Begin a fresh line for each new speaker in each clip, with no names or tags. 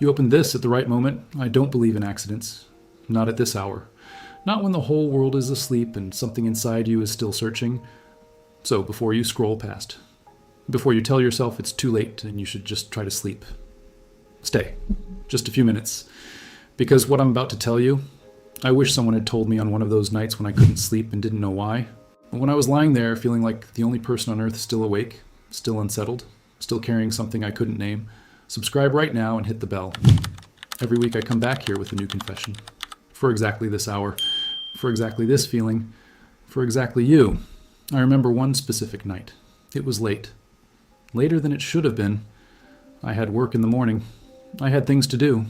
You opened this at the right moment. I don't believe in accidents. Not at this hour. Not when the whole world is asleep and something inside you is still searching. So before you scroll past, before you tell yourself it's too late and you should just try to sleep, stay. Just a few minutes. Because what I'm about to tell you, I wish someone had told me on one of those nights when I couldn't sleep and didn't know why. But when I was lying there feeling like the only person on earth still awake, still unsettled, still carrying something I couldn't name, subscribe right now and hit the bell. Every week I come back here with a new confession. For exactly this hour, for exactly this feeling, for exactly you. I remember one specific night. It was late. Later than it should have been. I had work in the morning. I had things to do.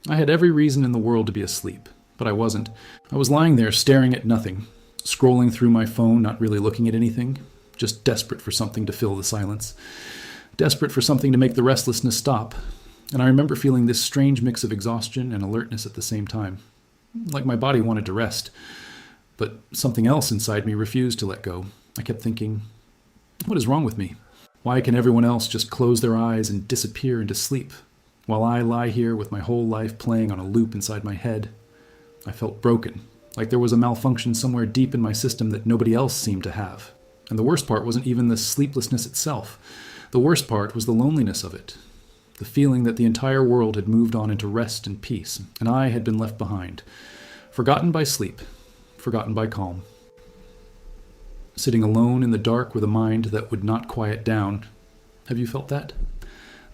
I had every reason in the world to be asleep, but I wasn't. I was lying there staring at nothing, scrolling through my phone, not really looking at anything, just desperate for something to fill the silence, desperate for something to make the restlessness stop. And I remember feeling this strange mix of exhaustion and alertness at the same time, like my body wanted to rest, but something else inside me refused to let go. I kept thinking, what is wrong with me? Why can everyone else just close their eyes and disappear into sleep, while I lie here with my whole life playing on a loop inside my head? I felt broken, like there was a malfunction somewhere deep in my system that nobody else seemed to have. And the worst part wasn't even the sleeplessness itself. The worst part was the loneliness of it. The feeling that the entire world had moved on into rest and peace, and I had been left behind, forgotten by sleep, forgotten by calm. Sitting alone in the dark with a mind that would not quiet down. Have you felt that?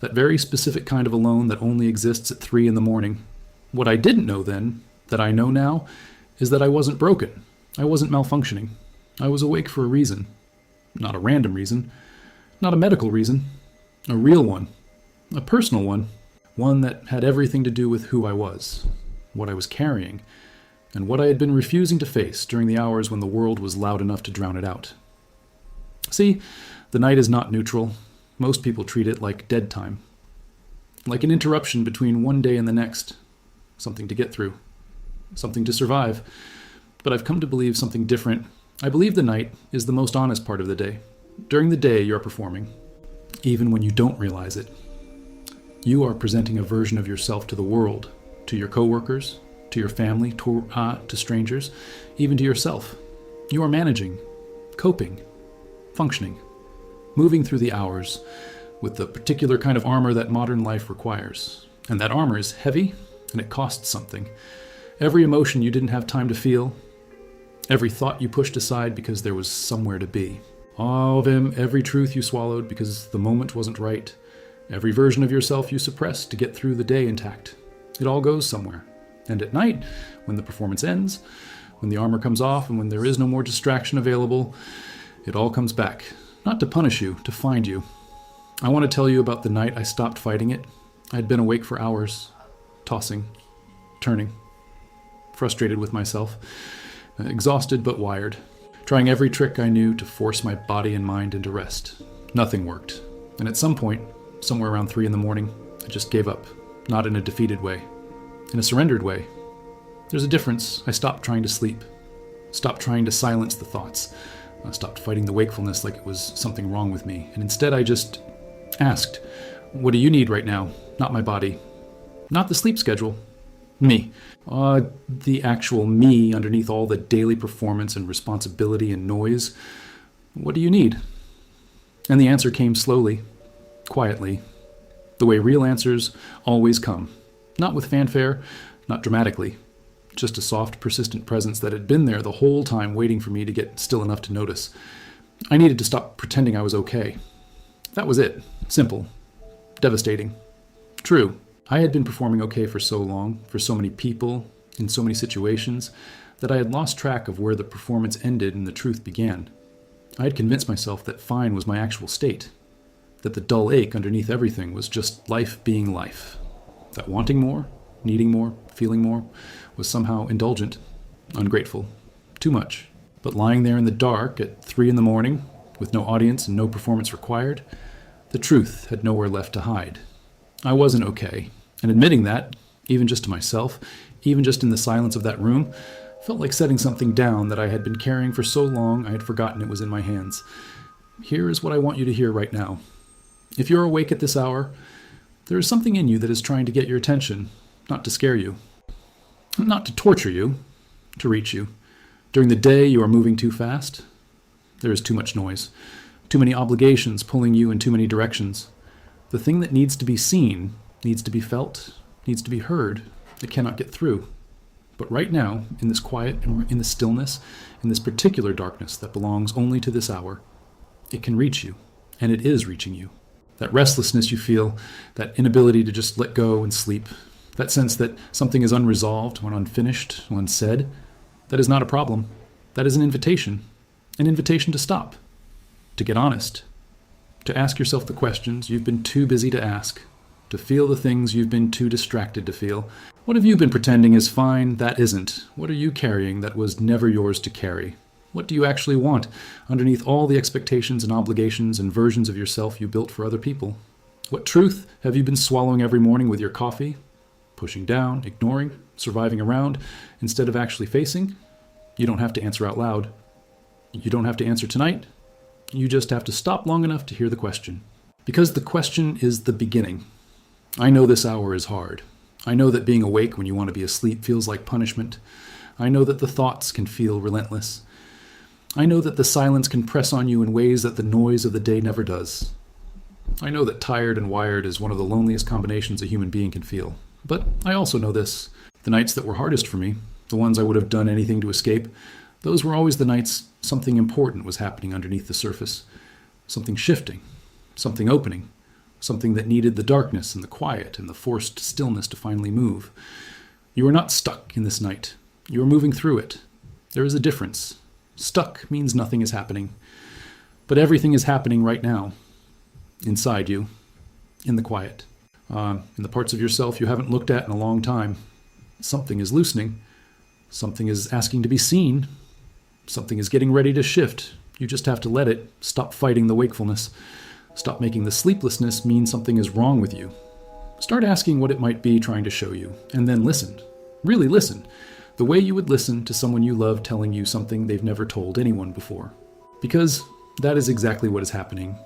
That very specific kind of alone that only exists at 3 a.m. What I didn't know then, that I know now, is that I wasn't broken. I wasn't malfunctioning. I was awake for a reason. Not a random reason. Not a medical reason. A real one. A personal one. One that had everything to do with who I was, what I was carrying, and what I had been refusing to face during the hours when the world was loud enough to drown it out. See, the night is not neutral. Most people treat it like dead time. Like an interruption between one day and the next. Something to get through. Something to survive. But I've come to believe something different. I believe the night is the most honest part of the day. During the day, you're performing. Even when you don't realize it. You are presenting a version of yourself to the world, to your coworkers, to your family, to strangers, even to yourself. You are managing, coping, functioning, moving through the hours with the particular kind of armor that modern life requires. And that armor is heavy, and it costs something. Every emotion you didn't have time to feel, every thought you pushed aside because there was somewhere to be. All of them, every truth you swallowed because the moment wasn't right, every version of yourself you suppressed to get through the day intact. It all goes somewhere. And at night, when the performance ends, when the armor comes off and when there is no more distraction available, it all comes back. Not to punish you, to find you. I want to tell you about the night I stopped fighting it. I had been awake for hours, tossing, turning, frustrated with myself, exhausted but wired, trying every trick I knew to force my body and mind into rest. Nothing worked. And at some point, somewhere around 3 a.m, I just gave up, not in a defeated way. In a surrendered way. There's a difference. I stopped trying to sleep. Stopped trying to silence the thoughts. I stopped fighting the wakefulness like it was something wrong with me. And instead I just asked, what do you need right now? Not my body. Not the sleep schedule. Me. The actual me underneath all the daily performance and responsibility and noise. What do you need? And the answer came slowly, quietly, the way real answers always come. Not with fanfare, not dramatically. Just a soft, persistent presence that had been there the whole time waiting for me to get still enough to notice. I needed to stop pretending I was okay. That was it. Simple. Devastating. True. I had been performing okay for so long, for so many people, in so many situations, that I had lost track of where the performance ended and the truth began. I had convinced myself that fine was my actual state. That the dull ache underneath everything was just life being life. That wanting more, needing more, feeling more, was somehow indulgent, ungrateful, too much. But lying there in the dark at 3 a.m, with no audience and no performance required, the truth had nowhere left to hide. I wasn't okay, and admitting that, even just to myself, even just in the silence of that room, felt like setting something down that I had been carrying for so long I had forgotten it was in my hands. Here is what I want you to hear right now. If you're awake at this hour, There is something in you that is trying to get your attention, not to scare you, not to torture you, to reach you. During the day, you are moving too fast. There is too much noise, too many obligations pulling you in too many directions. The thing that needs to be seen, needs to be felt, needs to be heard, it cannot get through. But right now, in this quiet and in this stillness, in this particular darkness that belongs only to this hour, it can reach you, and it is reaching you. That restlessness you feel, that inability to just let go and sleep, that sense that something is unresolved or unfinished or unsaid, that is not a problem. That is an invitation to stop, to get honest, to ask yourself the questions you've been too busy to ask, to feel the things you've been too distracted to feel. What have you been pretending is fine that isn't? What are you carrying that was never yours to carry? What do you actually want underneath all the expectations and obligations and versions of yourself you built for other people? What truth have you been swallowing every morning with your coffee? Pushing down, ignoring, surviving around, instead of actually facing? You don't have to answer out loud. You don't have to answer tonight. You just have to stop long enough to hear the question. Because the question is the beginning. I know this hour is hard. I know that being awake when you want to be asleep feels like punishment. I know that the thoughts can feel relentless. I know that the silence can press on you in ways that the noise of the day never does. I know that tired and wired is one of the loneliest combinations a human being can feel. But I also know this. The nights that were hardest for me, the ones I would have done anything to escape, those were always the nights something important was happening underneath the surface. Something shifting, something opening, something that needed the darkness and the quiet and the forced stillness to finally move. You are not stuck in this night. You are moving through it. There is a difference. Stuck means nothing is happening. But everything is happening right now. Inside you. In the quiet. In the parts of yourself you haven't looked at in a long time. Something is loosening. Something is asking to be seen. Something is getting ready to shift. You just have to let it. Stop fighting the wakefulness. Stop making the sleeplessness mean something is wrong with you. Start asking what it might be trying to show you, and then listen. Really listen. The way you would listen to someone you love telling you something they've never told anyone before. Because that is exactly what is happening.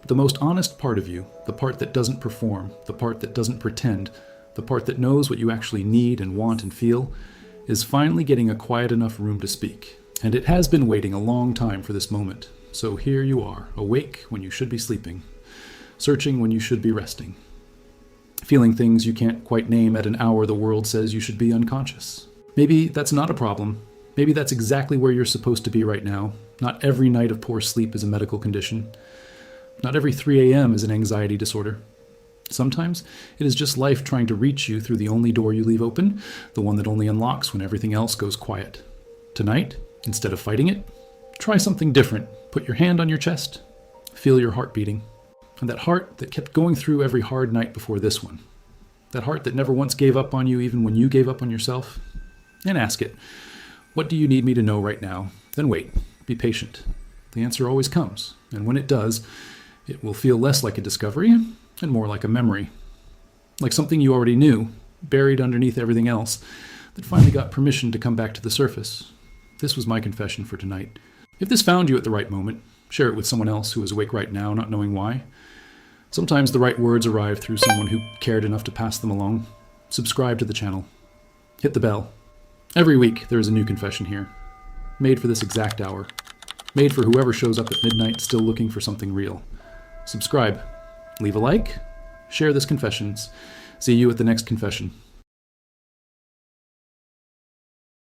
The most honest part of you, the part that doesn't perform, the part that doesn't pretend, the part that knows what you actually need and want and feel, is finally getting a quiet enough room to speak. And it has been waiting a long time for this moment. So here you are, awake when you should be sleeping, searching when you should be resting, feeling things you can't quite name at an hour the world says you should be unconscious. Maybe that's not a problem. Maybe that's exactly where you're supposed to be right now. Not every night of poor sleep is a medical condition. Not every 3 a.m. is an anxiety disorder. Sometimes it is just life trying to reach you through the only door you leave open, the one that only unlocks when everything else goes quiet. Tonight, instead of fighting it, try something different. Put your hand on your chest. Feel your heart beating. And that heart that kept going through every hard night before this one. That heart that never once gave up on you even when you gave up on yourself. And ask it, what do you need me to know right now? Then wait. Be patient. The answer always comes. And when it does, it will feel less like a discovery and more like a memory. Like something you already knew, buried underneath everything else, that finally got permission to come back to the surface. This was my confession for tonight. If this found you at the right moment, share it with someone else who is awake right now, not knowing why. Sometimes the right words arrive through someone who cared enough to pass them along. Subscribe to the channel. Hit the bell. Every week there is a new confession here. Made for this exact hour. Made for whoever shows up at midnight still looking for something real. Subscribe. Leave a like. Share this confessions. See you at the next confession.